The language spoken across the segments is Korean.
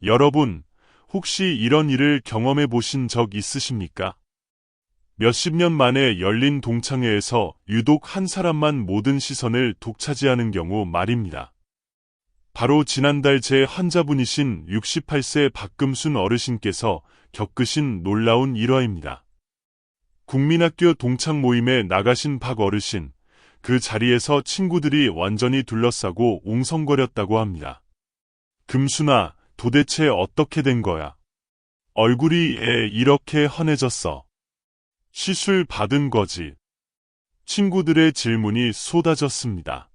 여러분, 혹시 이런 일을 경험해 보신 적 있으십니까? 몇십 년 만에 열린 동창회에서 유독 한 사람만 모든 시선을 독차지하는 경우 말입니다. 바로 지난달 제 환자분이신 68세 박금순 어르신께서 겪으신 놀라운 일화입니다. 국민학교 동창 모임에 나가신 박 어르신, 그 자리에서 친구들이 완전히 둘러싸고 웅성거렸다고 합니다. 금순아, 도대체 어떻게 된 거야? 얼굴이 이렇게 환해졌어. 시술 받은 거지. 친구들의 질문이 쏟아졌습니다.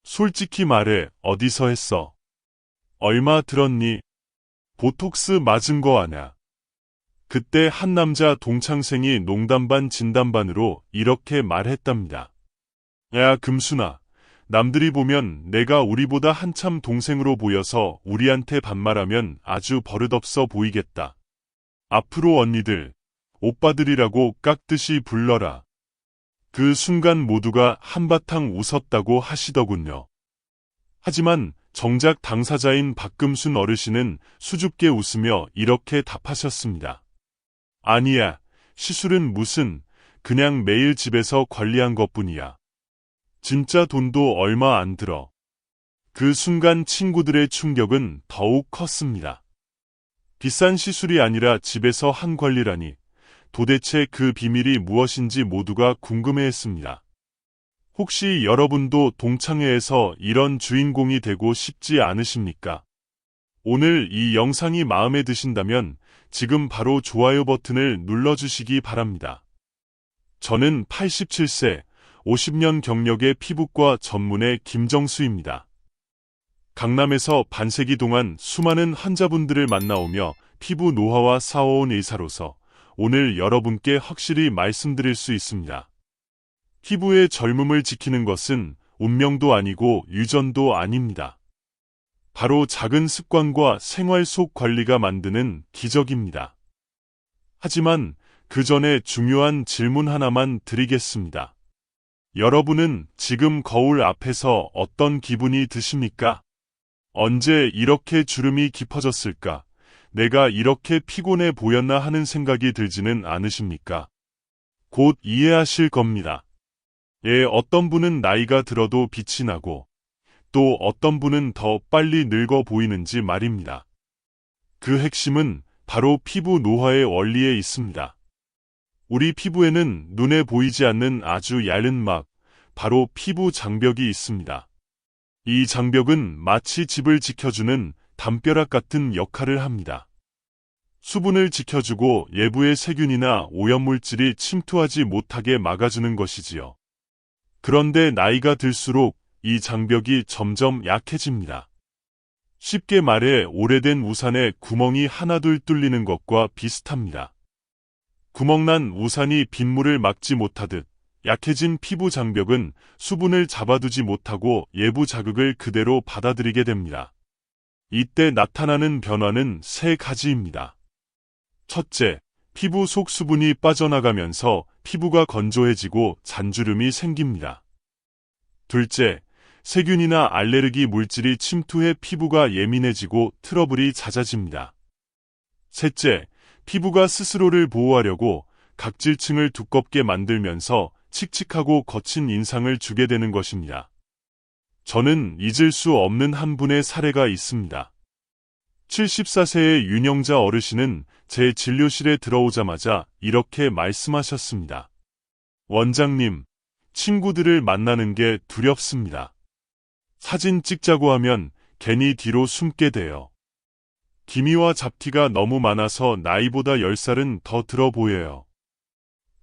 솔직히 말해, 어디서 했어? 얼마 들었니? 보톡스 맞은 거 아냐? 그때 한 남자 동창생이 농담 반 진담 반으로 이렇게 말했답니다. 야, 금순아. 남들이 보면 내가 우리보다 한참 동생으로 보여서 우리한테 반말하면 아주 버릇없어 보이겠다. 앞으로 언니들, 오빠들이라고 깍듯이 불러라. 그 순간 모두가 한바탕 웃었다고 하시더군요. 하지만 정작 당사자인 박금순 어르신은 수줍게 웃으며 이렇게 답하셨습니다. 아니야, 시술은 무슨, 그냥 매일 집에서 관리한 것뿐이야. 진짜 돈도 얼마 안 들어. 그 순간 친구들의 충격은 더욱 컸습니다. 비싼 시술이 아니라 집에서 한 관리라니, 도대체 그 비밀이 무엇인지 모두가 궁금해했습니다. 혹시 여러분도 동창회에서 이런 주인공이 되고 싶지 않으십니까? 오늘 이 영상이 마음에 드신다면 지금 바로 좋아요 버튼을 눌러주시기 바랍니다. 저는 87세, 50년 경력의 피부과 전문의 김정수입니다. 강남에서 반세기 동안 수많은 환자분들을 만나오며 피부 노화와 싸워온 의사로서 오늘 여러분께 확실히 말씀드릴 수 있습니다. 피부의 젊음을 지키는 것은 운명도 아니고 유전도 아닙니다. 바로 작은 습관과 생활 속 관리가 만드는 기적입니다. 하지만 그 전에 중요한 질문 하나만 드리겠습니다. 여러분은 지금 거울 앞에서 어떤 기분이 드십니까? 언제 이렇게 주름이 깊어졌을까? 내가 이렇게 피곤해 보였나 하는 생각이 들지는 않으십니까? 곧 이해하실 겁니다. 어떤 분은 나이가 들어도 빛이 나고 또 어떤 분은 더 빨리 늙어 보이는지 말입니다. 그 핵심은 바로 피부 노화의 원리에 있습니다. 우리 피부에는 눈에 보이지 않는 아주 얇은 막, 바로 피부 장벽이 있습니다. 이 장벽은 마치 집을 지켜주는 담벼락 같은 역할을 합니다. 수분을 지켜주고 외부의 세균이나 오염물질이 침투하지 못하게 막아주는 것이지요. 그런데 나이가 들수록 이 장벽이 점점 약해집니다. 쉽게 말해 오래된 우산에 구멍이 하나둘 뚫리는 것과 비슷합니다. 구멍난 우산이 빗물을 막지 못하듯 약해진 피부 장벽은 수분을 잡아두지 못하고 외부 자극을 그대로 받아들이게 됩니다. 이때 나타나는 변화는 세 가지입니다. 첫째, 피부 속 수분이 빠져나가면서 피부가 건조해지고 잔주름이 생깁니다. 둘째, 세균이나 알레르기 물질이 침투해 피부가 예민해지고 트러블이 잦아집니다. 셋째, 피부가 스스로를 보호하려고 각질층을 두껍게 만들면서 칙칙하고 거친 인상을 주게 되는 것입니다. 저는 잊을 수 없는 한 분의 사례가 있습니다. 74세의 윤영자 어르신은 제 진료실에 들어오자마자 이렇게 말씀하셨습니다. 원장님, 친구들을 만나는 게 두렵습니다. 사진 찍자고 하면 괜히 뒤로 숨게 돼요. 기미와 잡티가 너무 많아서 나이보다 10살은 더 들어 보여요.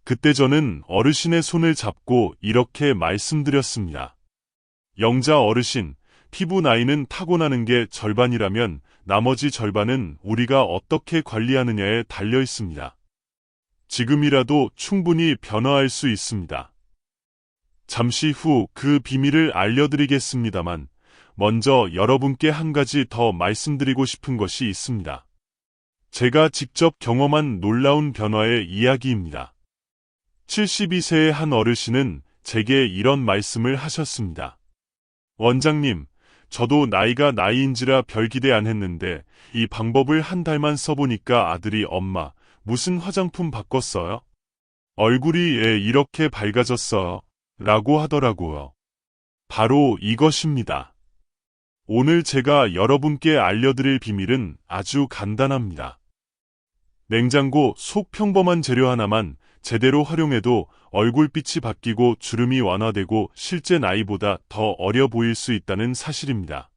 그때 저는 어르신의 손을 잡고 이렇게 말씀드렸습니다. 영자 어르신, 피부 나이는 타고나는 게 절반이라면 나머지 절반은 우리가 어떻게 관리하느냐에 달려 있습니다. 지금이라도 충분히 변화할 수 있습니다. 잠시 후 그 비밀을 알려드리겠습니다만 먼저 여러분께 한 가지 더 말씀드리고 싶은 것이 있습니다. 제가 직접 경험한 놀라운 변화의 이야기입니다. 72세의 한 어르신은 제게 이런 말씀을 하셨습니다. 원장님, 저도 나이가 나이인지라 별 기대 안 했는데 이 방법을 한 달만 써보니까 아들이 엄마, 무슨 화장품 바꿨어요? 얼굴이 이렇게 밝아졌어요. 라고 하더라고요. 바로 이것입니다. 오늘 제가 여러분께 알려드릴 비밀은 아주 간단합니다. 냉장고 속 평범한 재료 하나만 제대로 활용해도 얼굴빛이 바뀌고 주름이 완화되고 실제 나이보다 더 어려 보일 수 있다는 사실입니다.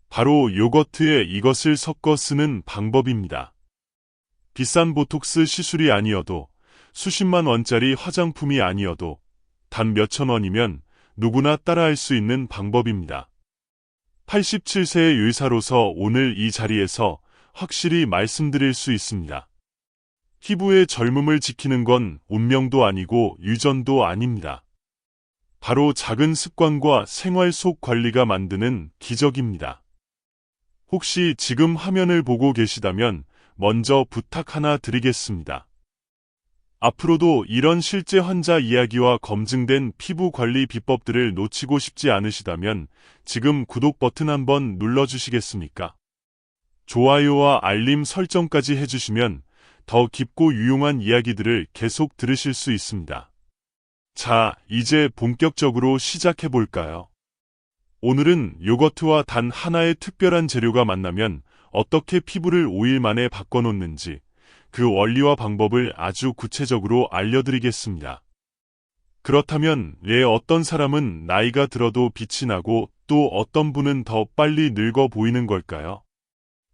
바로 요거트에 이것을 섞어 쓰는 방법입니다. 비싼 보톡스 시술이 아니어도 수십만 원짜리 화장품이 아니어도 단 몇천 원이면 누구나 따라할 수 있는 방법입니다. 87세의 의사로서 오늘 이 자리에서 확실히 말씀드릴 수 있습니다. 피부의 젊음을 지키는 건 운명도 아니고 유전도 아닙니다. 바로 작은 습관과 생활 속 관리가 만드는 기적입니다. 혹시 지금 화면을 보고 계시다면 먼저 부탁 하나 드리겠습니다. 앞으로도 이런 실제 환자 이야기와 검증된 피부 관리 비법들을 놓치고 싶지 않으시다면 지금 구독 버튼 한번 눌러주시겠습니까? 좋아요와 알림 설정까지 해주시면 더 깊고 유용한 이야기들을 계속 들으실 수 있습니다. 자, 이제 본격적으로 시작해볼까요? 오늘은 요거트와 단 하나의 특별한 재료가 만나면 어떻게 피부를 5일 만에 바꿔놓는지 그 원리와 방법을 아주 구체적으로 알려드리겠습니다. 그렇다면 왜 어떤 사람은 나이가 들어도 빛이 나고 또 어떤 분은 더 빨리 늙어 보이는 걸까요?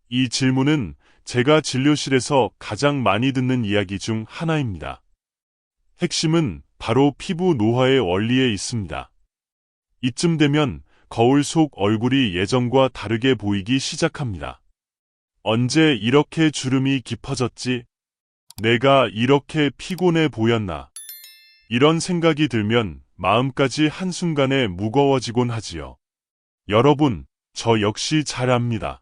이 질문은 제가 진료실에서 가장 많이 듣는 이야기 중 하나입니다. 핵심은 바로 피부 노화의 원리에 있습니다. 이쯤 되면 거울 속 얼굴이 예전과 다르게 보이기 시작합니다. 언제 이렇게 주름이 깊어졌지? 내가 이렇게 피곤해 보였나? 이런 생각이 들면 마음까지 한순간에 무거워지곤 하지요. 여러분, 저 역시 잘 압니다.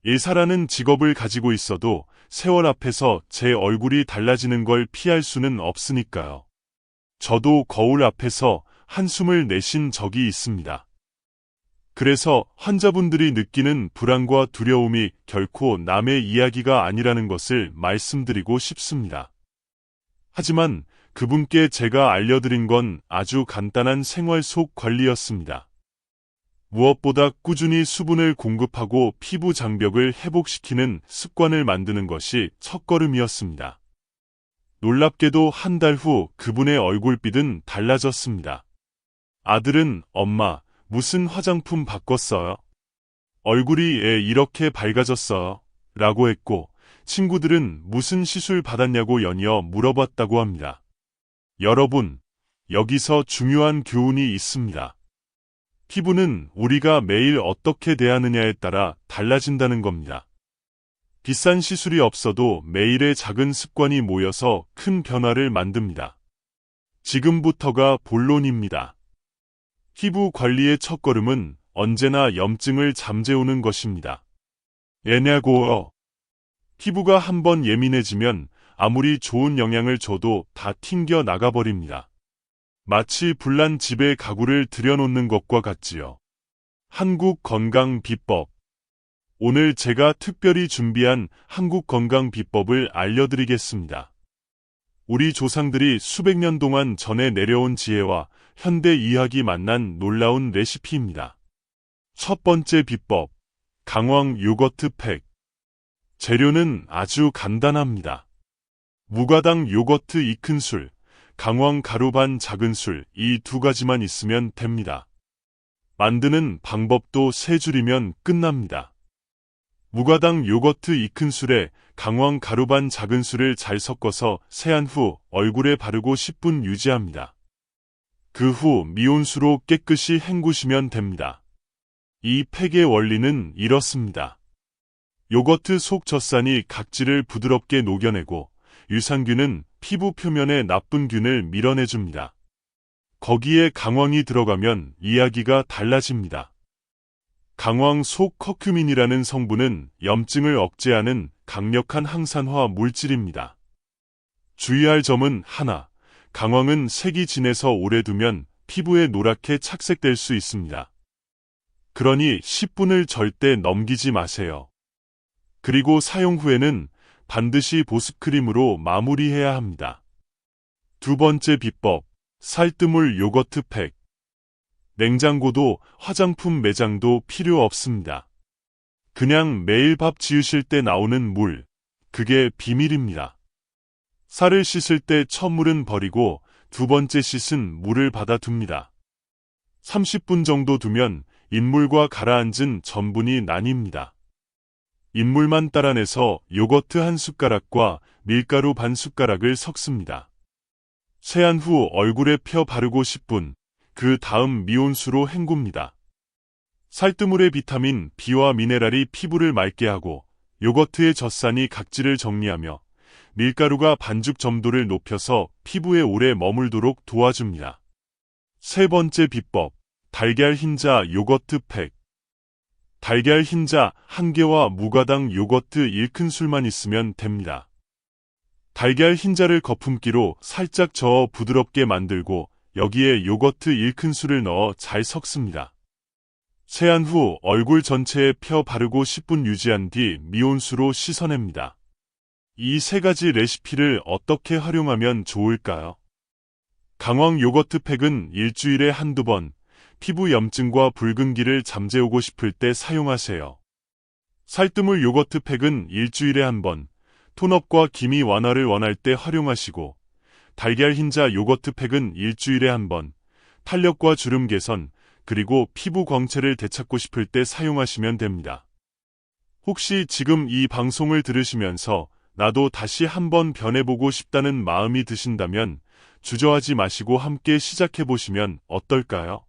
의사라는 직업을 가지고 있어도 세월 앞에서 제 얼굴이 달라지는 걸 피할 수는 없으니까요. 저도 거울 앞에서 한숨을 내쉰 적이 있습니다. 그래서 환자분들이 느끼는 불안과 두려움이 결코 남의 이야기가 아니라는 것을 말씀드리고 싶습니다. 하지만 그분께 제가 알려드린 건 아주 간단한 생활 속 관리였습니다. 무엇보다 꾸준히 수분을 공급하고 피부 장벽을 회복시키는 습관을 만드는 것이 첫걸음이었습니다. 놀랍게도 한 달 후 그분의 얼굴빛은 달라졌습니다. 아들은 엄마, 무슨 화장품 바꿨어요? 얼굴이 이렇게 밝아졌어요? 라고 했고 친구들은 무슨 시술 받았냐고 연이어 물어봤다고 합니다. 여러분, 여기서 중요한 교훈이 있습니다. 피부는 우리가 매일 어떻게 대하느냐에 따라 달라진다는 겁니다. 비싼 시술이 없어도 매일의 작은 습관이 모여서 큰 변화를 만듭니다. 지금부터가 본론입니다. 피부 관리의 첫걸음은 언제나 염증을 잠재우는 것입니다. 왜냐고요? 피부가 한번 예민해지면 아무리 좋은 영양을 줘도 다 튕겨 나가버립니다. 마치 불난 집에 가구를 들여놓는 것과 같지요. 한국 건강 비법. 오늘 제가 특별히 준비한 한국 건강 비법을 알려드리겠습니다. 우리 조상들이 수백 년 동안 전해 내려온 지혜와 현대 의학이 만난 놀라운 레시피입니다. 첫 번째 비법, 강황 요거트 팩. 재료는 아주 간단합니다. 무가당 요거트 2큰술, 강황 가루 반 작은술 이 두 가지만 있으면 됩니다. 만드는 방법도 세 줄이면 끝납니다. 무가당 요거트 2큰술에 강황 가루 반 작은술을 잘 섞어서 세안 후 얼굴에 바르고 10분 유지합니다. 그 후 미온수로 깨끗이 헹구시면 됩니다. 이 팩의 원리는 이렇습니다. 요거트 속 젖산이 각질을 부드럽게 녹여내고 유산균은 피부 표면의 나쁜 균을 밀어내줍니다. 거기에 강황이 들어가면 이야기가 달라집니다. 강황 속 커큐민이라는 성분은 염증을 억제하는 강력한 항산화 물질입니다. 주의할 점은 하나, 강황은 색이 진해서 오래 두면 피부에 노랗게 착색될 수 있습니다. 그러니 10분을 절대 넘기지 마세요. 그리고 사용 후에는 반드시 보습크림으로 마무리해야 합니다. 두 번째 비법, 살뜨물 요거트 팩. 냉장고도 화장품 매장도 필요 없습니다. 그냥 매일 밥 지으실 때 나오는 물, 그게 비밀입니다. 살을 씻을 때 첫 물은 버리고 두 번째 씻은 물을 받아둡니다. 30분 정도 두면 인물과 가라앉은 전분이 나뉩니다. 인물만 따라내서 요거트 한 숟가락과 밀가루 반 숟가락을 섞습니다. 세안 후 얼굴에 펴 바르고 10분, 그 다음 미온수로 헹굽니다. 살뜨물의 비타민 B와 미네랄이 피부를 맑게 하고 요거트의 젖산이 각질을 정리하며 밀가루가 반죽 점도를 높여서 피부에 오래 머물도록 도와줍니다. 세 번째 비법, 달걀 흰자 요거트 팩. 달걀 흰자 1개와 무가당 요거트 1큰술만 있으면 됩니다. 달걀 흰자를 거품기로 살짝 저어 부드럽게 만들고 여기에 요거트 1큰술을 넣어 잘 섞습니다. 세안 후 얼굴 전체에 펴 바르고 10분 유지한 뒤 미온수로 씻어냅니다. 이 세 가지 레시피를 어떻게 활용하면 좋을까요? 강황 요거트 팩은 일주일에 한두 번, 피부 염증과 붉은기를 잠재우고 싶을 때 사용하세요. 살뜨물 요거트 팩은 일주일에 한 번, 톤업과 기미 완화를 원할 때 활용하시고, 달걀 흰자 요거트 팩은 일주일에 한 번, 탄력과 주름 개선, 그리고 피부 광채를 되찾고 싶을 때 사용하시면 됩니다. 혹시 지금 이 방송을 들으시면서 나도 다시 한번 변해보고 싶다는 마음이 드신다면 주저하지 마시고 함께 시작해보시면 어떨까요?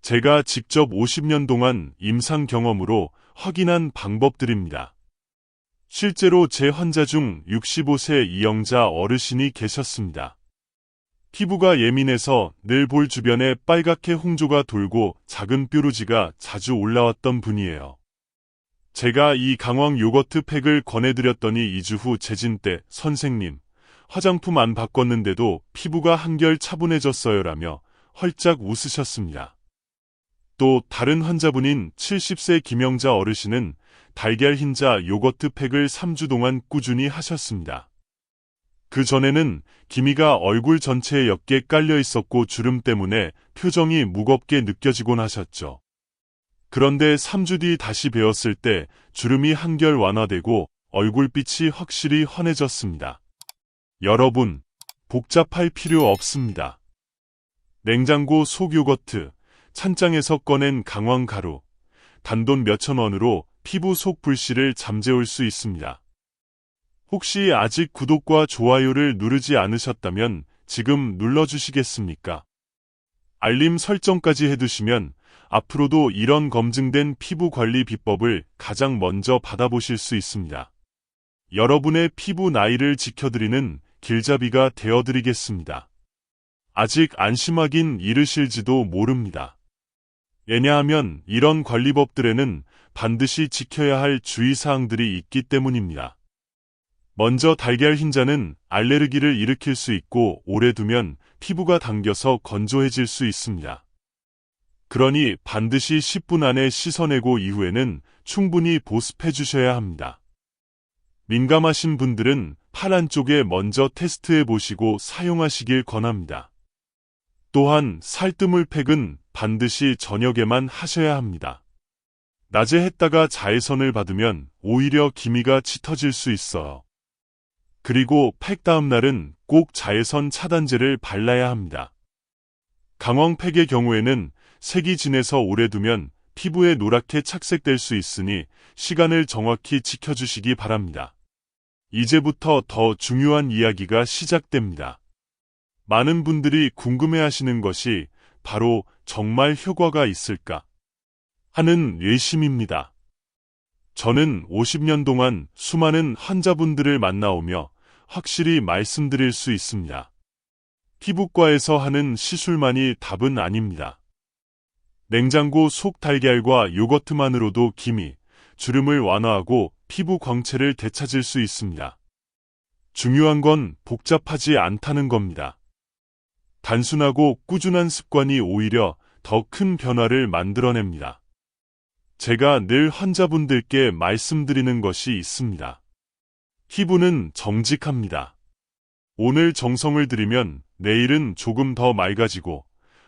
제가 직접 50년 동안 임상 경험으로 확인한 방법들입니다. 실제로 제 환자 중 65세 이영자 어르신이 계셨습니다. 피부가 예민해서 늘 볼 주변에 빨갛게 홍조가 돌고 작은 뾰루지가 자주 올라왔던 분이에요. 제가 이 강황 요거트 팩을 권해드렸더니 2주 후 재진 때 선생님, 화장품 안 바꿨는데도 피부가 한결 차분해졌어요라며 헐짝 웃으셨습니다. 또 다른 환자분인 70세 김영자 어르신은 달걀 흰자 요거트 팩을 3주 동안 꾸준히 하셨습니다. 그 전에는 기미가 얼굴 전체에 옅게 깔려 있었고 주름 때문에 표정이 무겁게 느껴지곤 하셨죠. 그런데 3주 뒤 다시 뵈었을 때 주름이 한결 완화되고 얼굴빛이 확실히 환해졌습니다. 여러분, 복잡할 필요 없습니다. 냉장고 속 요거트, 찬장에서 꺼낸 강황 가루, 단돈 몇천 원으로 피부 속 불씨를 잠재울 수 있습니다. 혹시 아직 구독과 좋아요를 누르지 않으셨다면 지금 눌러주시겠습니까? 알림 설정까지 해두시면 앞으로도 이런 검증된 피부 관리 비법을 가장 먼저 받아보실 수 있습니다. 여러분의 피부 나이를 지켜드리는 길잡이가 되어드리겠습니다. 아직 안심하긴 이르실지도 모릅니다. 왜냐하면 이런 관리법들에는 반드시 지켜야 할 주의사항들이 있기 때문입니다. 먼저 달걀 흰자는 알레르기를 일으킬 수 있고 오래 두면 피부가 당겨서 건조해질 수 있습니다. 그러니 반드시 10분 안에 씻어내고 이후에는 충분히 보습해 주셔야 합니다. 민감하신 분들은 팔 안쪽에 먼저 테스트해 보시고 사용하시길 권합니다. 또한 살뜨물 팩은 반드시 저녁에만 하셔야 합니다. 낮에 했다가 자외선을 받으면 오히려 기미가 짙어질 수 있어요. 그리고 팩 다음 날은 꼭 자외선 차단제를 발라야 합니다. 강황 팩의 경우에는 색이 진해서 오래 두면 피부에 노랗게 착색될 수 있으니 시간을 정확히 지켜주시기 바랍니다. 이제부터 더 중요한 이야기가 시작됩니다. 많은 분들이 궁금해하시는 것이 바로 정말 효과가 있을까 하는 뇌심입니다. 저는 50년 동안 수많은 환자분들을 만나오며 확실히 말씀드릴 수 있습니다. 피부과에서 하는 시술만이 답은 아닙니다. 냉장고 속 달걀과 요거트만으로도 기미, 주름을 완화하고 피부 광채를 되찾을 수 있습니다. 중요한 건 복잡하지 않다는 겁니다. 단순하고 꾸준한 습관이 오히려 더 큰 변화를 만들어냅니다. 제가 늘 환자분들께 말씀드리는 것이 있습니다. 피부는 정직합니다. 오늘 정성을 들이면 내일은 조금 더 맑아지고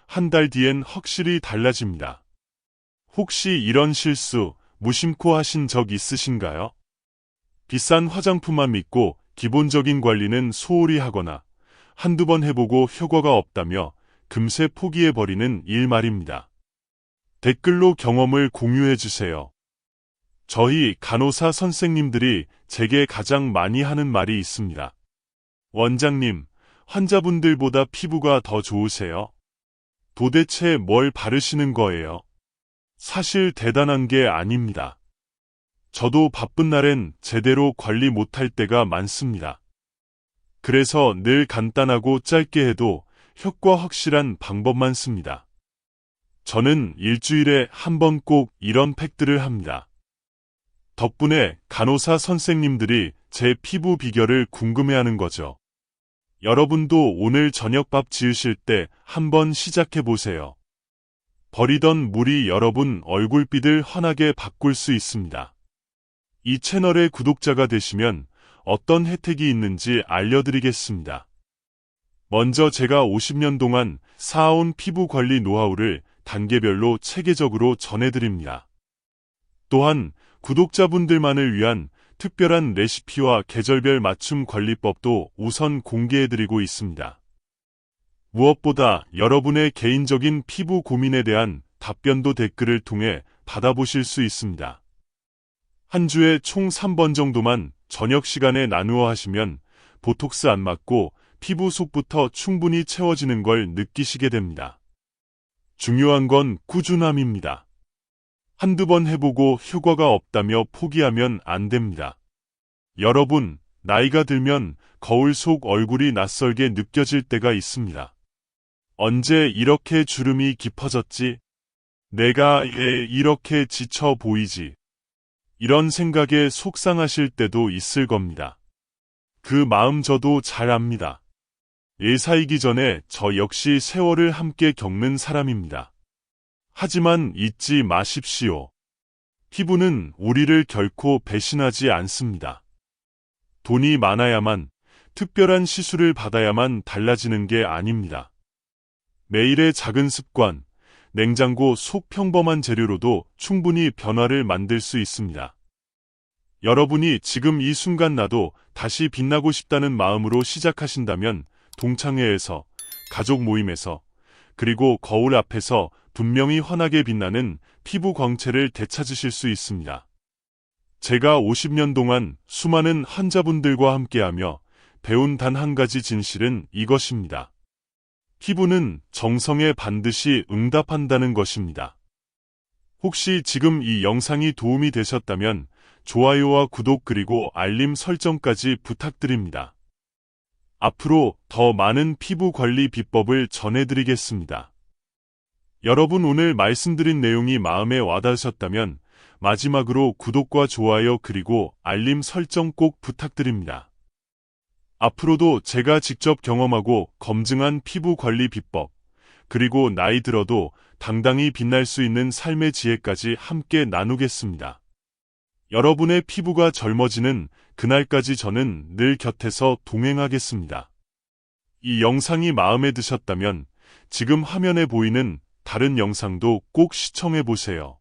한 달 뒤엔 확실히 달라집니다. 혹시 이런 실수 무심코 하신 적 있으신가요? 비싼 화장품만 믿고 기본적인 관리는 소홀히 하거나 한두 번 해보고 효과가 없다며 금세 포기해버리는 일 말입니다. 댓글로 경험을 공유해주세요. 저희 간호사 선생님들이 제게 가장 많이 하는 말이 있습니다. 원장님, 환자분들보다 피부가 더 좋으세요? 도대체 뭘 바르시는 거예요? 사실 대단한 게 아닙니다. 저도 바쁜 날엔 제대로 관리 못할 때가 많습니다. 그래서 늘 간단하고 짧게 해도 효과 확실한 방법만 씁니다. 저는 일주일에 한 번 꼭 이런 팩들을 합니다. 덕분에 간호사 선생님들이 제 피부 비결을 궁금해하는 거죠. 여러분도 오늘 저녁밥 지으실 때 한번 시작해 보세요. 버리던 물이 여러분 얼굴빛을 환하게 바꿀 수 있습니다. 이 채널의 구독자가 되시면 어떤 혜택이 있는지 알려드리겠습니다. 먼저 제가 50년 동안 쌓아온 피부 관리 노하우를 단계별로 체계적으로 전해드립니다. 또한 구독자분들만을 위한 특별한 레시피와 계절별 맞춤 관리법도 우선 공개해드리고 있습니다. 무엇보다 여러분의 개인적인 피부 고민에 대한 답변도 댓글을 통해 받아보실 수 있습니다. 한 주에 총 3번 정도만 저녁 시간에 나누어 하시면 보톡스 안 맞고 피부 속부터 충분히 채워지는 걸 느끼시게 됩니다. 중요한 건 꾸준함입니다. 한두 번 해보고 효과가 없다며 포기하면 안 됩니다. 여러분, 나이가 들면 거울 속 얼굴이 낯설게 느껴질 때가 있습니다. 언제 이렇게 주름이 깊어졌지? 내가 왜 이렇게 지쳐 보이지? 이런 생각에 속상하실 때도 있을 겁니다. 그 마음 저도 잘 압니다. 예사이기 전에 저 역시 세월을 함께 겪는 사람입니다. 하지만 잊지 마십시오. 피부는 우리를 결코 배신하지 않습니다. 돈이 많아야만, 특별한 시술을 받아야만 달라지는 게 아닙니다. 매일의 작은 습관, 냉장고 속 평범한 재료로도 충분히 변화를 만들 수 있습니다. 여러분이 지금 이 순간 나도 다시 빛나고 싶다는 마음으로 시작하신다면 동창회에서, 가족 모임에서, 그리고 거울 앞에서 분명히 환하게 빛나는 피부 광채를 되찾으실 수 있습니다. 제가 50년 동안 수많은 환자분들과 함께하며 배운 단 한 가지 진실은 이것입니다. 피부는 정성에 반드시 응답한다는 것입니다. 혹시 지금 이 영상이 도움이 되셨다면 좋아요와 구독 그리고 알림 설정까지 부탁드립니다. 앞으로 더 많은 피부 관리 비법을 전해드리겠습니다. 여러분 오늘 말씀드린 내용이 마음에 와닿으셨다면 마지막으로 구독과 좋아요 그리고 알림 설정 꼭 부탁드립니다. 앞으로도 제가 직접 경험하고 검증한 피부 관리 비법, 그리고 나이 들어도 당당히 빛날 수 있는 삶의 지혜까지 함께 나누겠습니다. 여러분의 피부가 젊어지는 그날까지 저는 늘 곁에서 동행하겠습니다. 이 영상이 마음에 드셨다면 지금 화면에 보이는 다른 영상도 꼭 시청해보세요.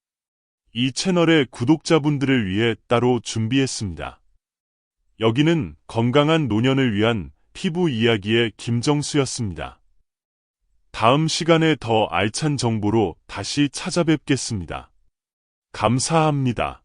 이 채널의 구독자분들을 위해 따로 준비했습니다. 여기는 건강한 노년을 위한 피부 이야기의 김정수였습니다. 다음 시간에 더 알찬 정보로 다시 찾아뵙겠습니다. 감사합니다.